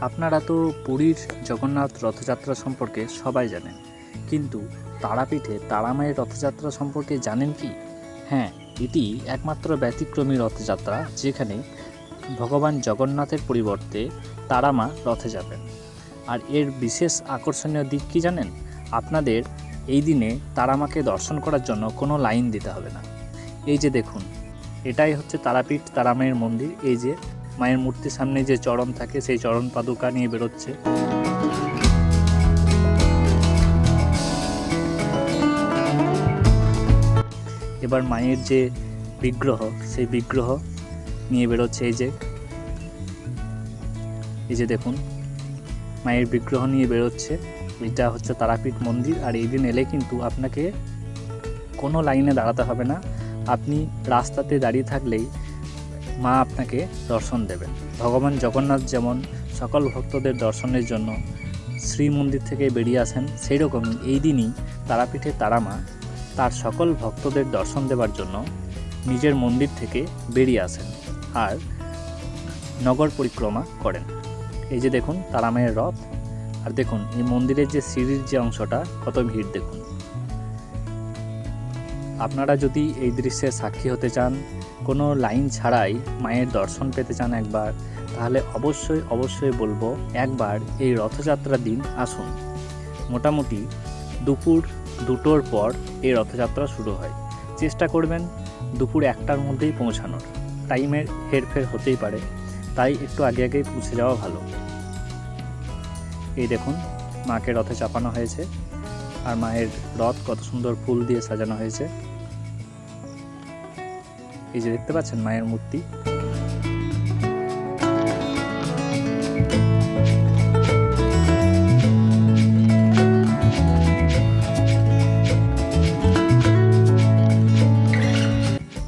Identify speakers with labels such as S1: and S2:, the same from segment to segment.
S1: আপনারা তো পুরীর জগন্নাথ রথযাত্রা সম্পর্কে সবাই জানেন, কিন্তু তারাপীঠে তারামায়ের রথযাত্রা সম্পর্কে জানেন কি? হ্যাঁ, এটি একমাত্র ব্যতিক্রমী রথযাত্রা যেখানে ভগবান জগন্নাথের পরিবর্তে তারামা রথে যাবেন। আর এর বিশেষ আকর্ষণীয় দিক কি জানেন? আপনাদের এই দিনে তারামাকে দর্শন করার জন্য কোনো লাইন দিতে হবে না। এই যে দেখুন, এটাই হচ্ছে তারাপীঠ তারামায়ের মন্দির। এই যে মায়ের মূর্তির সামনে যে চরণ থাকে, সেই চরণ পাদুকা নিয়ে বেরোচ্ছে। এবার মায়ের যে বিগ্রহ, সেই বিগ্রহ নিয়ে বেরোচ্ছে। এই যে দেখুন, মায়ের বিগ্রহ নিয়ে বেরোচ্ছে। এটা হচ্ছে তারাপীঠ মন্দির। আর এই দিন এলে কিন্তু আপনাকে কোনো লাইনে দাঁড়াতে হবে না। আপনি রাস্তাতে দাঁড়িয়ে থাকলেই মা আপনাকে দর্শন দেবেন। ভগবান জগন্নাথ যেমন সকল ভক্তদের দর্শনের জন্য শ্রীমন্দির থেকে বেরিয়ে আসেন, সেই রকমই এই দিনই তারাপীঠে তারামা তার সকল ভক্তদের দর্শন দেওয়ার জন্য নিজের মন্দির থেকে বেরিয়ে আসেন আর নগর পরিক্রমা করেন। এই যে দেখুন তারামায়ের রথ, আর দেখুন এই মন্দিরের যে সিঁড়ির যে অংশটা, কত ভিড় দেখুন। আপনারা যদি এই দৃশ্যের সাক্ষী হতে চান, কোনো লাইন ছাড়াই মায়ের দর্শন পেতে চান একবার, তাহলে অবশ্যই বলবো একবার এই রথযাত্রার দিন আসুন। মোটামুটি দুপুর 2টোর পর এই রথযাত্রা শুরু হয়। চেষ্টা করবেন দুপুর 1টার মধ্যেই পৌঁছানোর। টাইমের হেরফের হতেই পারে, তাই একটু আগেই পৌঁছে যাওয়া ভালো। এই দেখুন মাকে রথে চাপানো হয়েছে, আর মায়ের রথ কত সুন্দর ফুল দিয়ে সাজানো হয়েছে। এই যে দেখতে পাচ্ছেন মায়ের মূর্তি।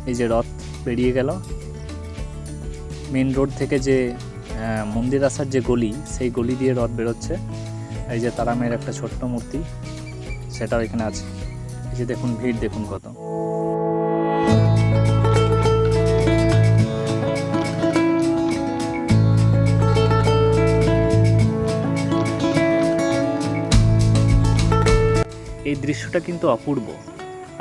S1: এই যে রথ বেরিয়ে গেল। মেন রোড থেকে যে মন্দির আসার যে গলি, সেই গলি দিয়ে রথ বেরোচ্ছে। এই যে তারামায়ের একটা ছোট্ট মূর্তি, সেটাও এখানে আছে। এই যে দেখুন ভিড় দেখুন কত। এই দৃশ্যটা কিন্তু অপূর্ব।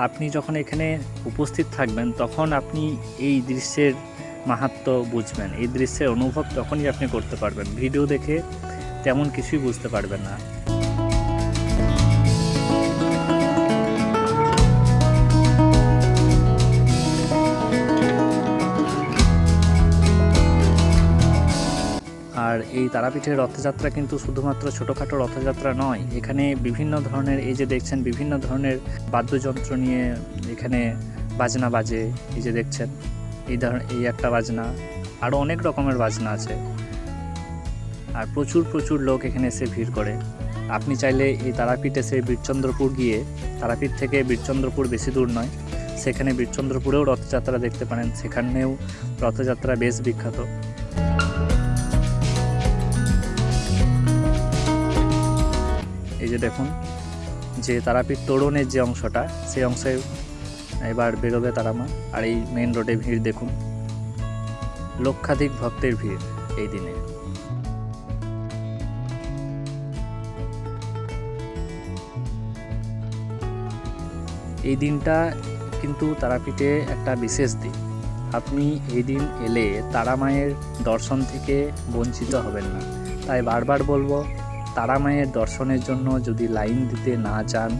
S1: আপনি যখন এখানে উপস্থিত থাকবেন, তখন আপনি এই দৃশ্যের মাহাত্ম্য বুঝবেন। এই দৃশ্যের অনুভব তখনই আপনি করতে পারবেন। ভিডিও দেখে তেমন কিছুই বুঝতে পারবেন না। আর এই তারাপীঠের রথযাত্রা কিন্তু শুধুমাত্র ছোটোখাটো রথযাত্রা নয়। এখানে বিভিন্ন ধরনের, এই যে দেখছেন, বিভিন্ন ধরনের বাদ্যযন্ত্র নিয়ে এখানে বাজনা বাজে। এই যে দেখছেন এই একটা বাজনা, আরও অনেক রকমের বাজনা আছে। আর প্রচুর লোক এখানে এসে ভিড় করে। আপনি চাইলে এই তারাপীঠ এসে বীরচন্দ্রপুর গিয়ে, তারাপীঠ থেকে বীরচন্দ্রপুর বেশি দূর নয়, সেখানে বীরচন্দ্রপুরেও রথযাত্রা দেখতে পারেন। সেখানেও রথযাত্রা বেশ বিখ্যাত। এই যে দেখুন, যে তারাপীঠ তোরণের যে অংশটা, সেই অংশে এবার বেরোবে তারামা। আর এই মেন রোডে ভিড় দেখুন, লক্ষাধিক ভক্তের ভিড় এই দিনে। এই দিনটা কিন্তু তারাপীঠে একটা বিশেষ দিন। আপনি এই দিন এলে তারামায়ের দর্শন থেকে বঞ্চিত হবেন না। তাই বারবার বলবো, তারামায়ের দর্শনের জন্য যদি লাইন দিতে না চান,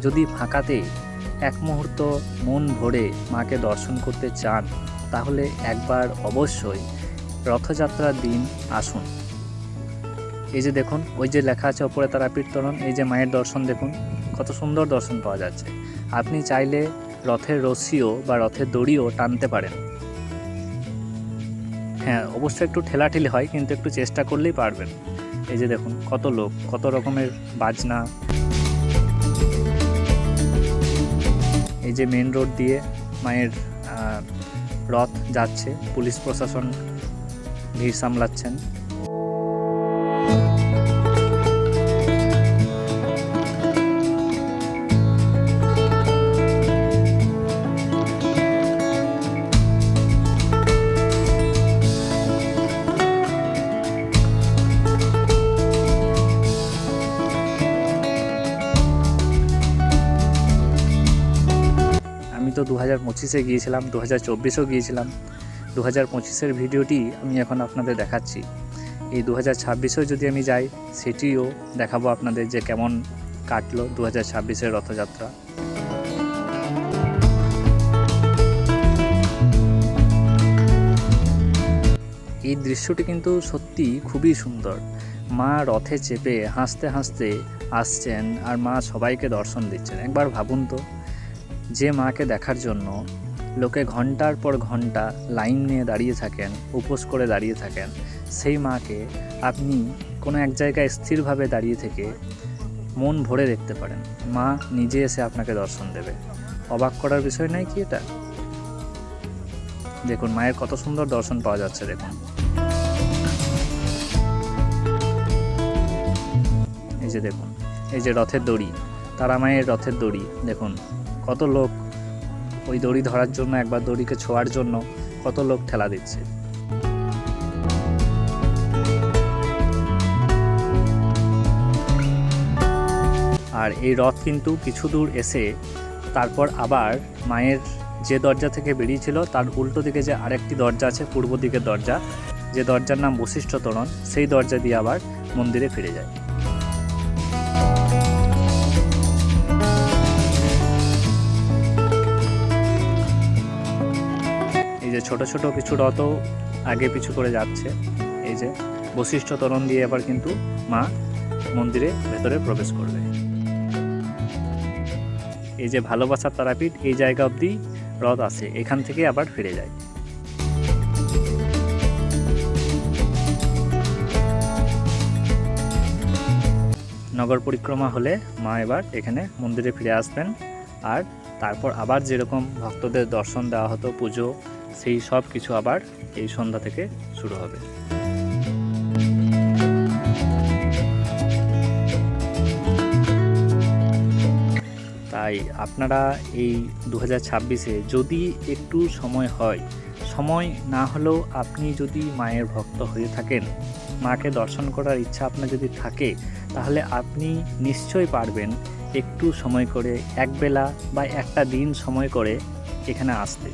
S1: যদি ফাঁকাতে এক মুহূর্ত মন ভরে মাকে দর্শন করতে চান, তাহলে একবার অবশ্যই রথযাত্রার দিন আসুন। এই যে দেখুন, ওই যে লেখা আছে ওপরে তারাপীঠ তোরণ, এই যে মায়ের দর্শন দেখুন, কত সুন্দর দর্শন পাওয়া যাচ্ছে। আপনি চাইলে রথের রশিও বা রথের দড়িও টানতে পারেন। হ্যাঁ, অবশ্যই একটু ঠেলাঠেলি হয়, কিন্তু একটু চেষ্টা করলেই পারবেন। এই যে দেখুন কত লোক, কত রকমের বাজনা। এই যে মেন রোড দিয়ে মায়ের রথ যাচ্ছে, পুলিশ প্রশাসন ভিড় সামলাচ্ছেন। 2025-এ গিয়েছিলাম, 2024-এও গিয়েছিলাম। 2025-এর ভিডিওটি আমি এখন আপনাদের দেখাচ্ছি। এই 2026-এও যদি আমি যাই সেটিও দেখাবো আপনাদের যে কেমন কাটলো 2026-এর রথযাত্রা। এই দৃশ্যটি কিন্তু সত্যি খুবই সুন্দর। মা রথে চেপে হাসতে হাসতে আসছেন আর মা সবাইকে দর্শন দিচ্ছেন। একবার ভাবুন তো, যে মাকে দেখার জন্য লোকে ঘন্টার পর ঘন্টা লাইন নিয়ে দাঁড়িয়ে থাকেন, উপোস করে দাঁড়িয়ে থাকেন, সেই মাকে আপনি কোনো এক জায়গায় স্থিরভাবে দাঁড়িয়ে থেকে মন ভরে দেখতে পারেন। মা নিজে এসে আপনাকে দর্শন দেবে। অবাক করার বিষয় নয় কি এটা? দেখুন মায়ের কত সুন্দর দর্শন পাওয়া যাচ্ছে। দেখুন এই যে দেখুন, এই যে রথের দড়ি, তারা মায়ের রথের দড়ি, দেখুন কত লোক ওই দড়ি ধরার জন্য, একবার দড়িকে ছোঁয়ার জন্য কত লোক ঠেলা দিচ্ছে। আর এই রথ কিন্তু কিছু দূর এসে তারপর আবার মায়ের যে দরজা থেকে বেরিয়েছিল তার উল্টো দিকে যে আরেকটি দরজা আছে, পূর্ব দিকের দরজা, যে দরজার নাম বশিষ্ঠ তোরণ, সেই দরজা দিয়ে আবার মন্দিরে ফিরে যায়। এই যে ছোট ছোট কিছু রথও আগে পিছু করে যাচ্ছে। এই যে বশিষ্ঠ তোরণ দিয়ে আবার কিন্তু মা মন্দিরে ভেতরে প্রবেশ করবে। এই যে ভালোবাসার তারাপীঠ, এই জায়গা অবধি রথ আসে, এখান থেকে আবার ফিরে যায়। নগর পরিক্রমা হলে মা এবার এখানে মন্দিরে ফিরে আসবেন, আর তারপর আবার যেরকম ভক্তদের দর্শন দেওয়া হতো, পুজো, সেই সব কিছু আবার এই সন্ধ্যা থেকে শুরু হবে। তাই আপনারা এই 2026-এ যদি একটু সময় হয়, সময় না হলেও আপনি যদি মায়ের ভক্ত হয়ে থাকেন, মাকে দর্শন করার ইচ্ছা আপনার যদি থাকে, তাহলে আপনি নিশ্চয়ই পারবেন একটু সময় করে, একবেলা বা একটা দিন সময় করে এখানে আসতে।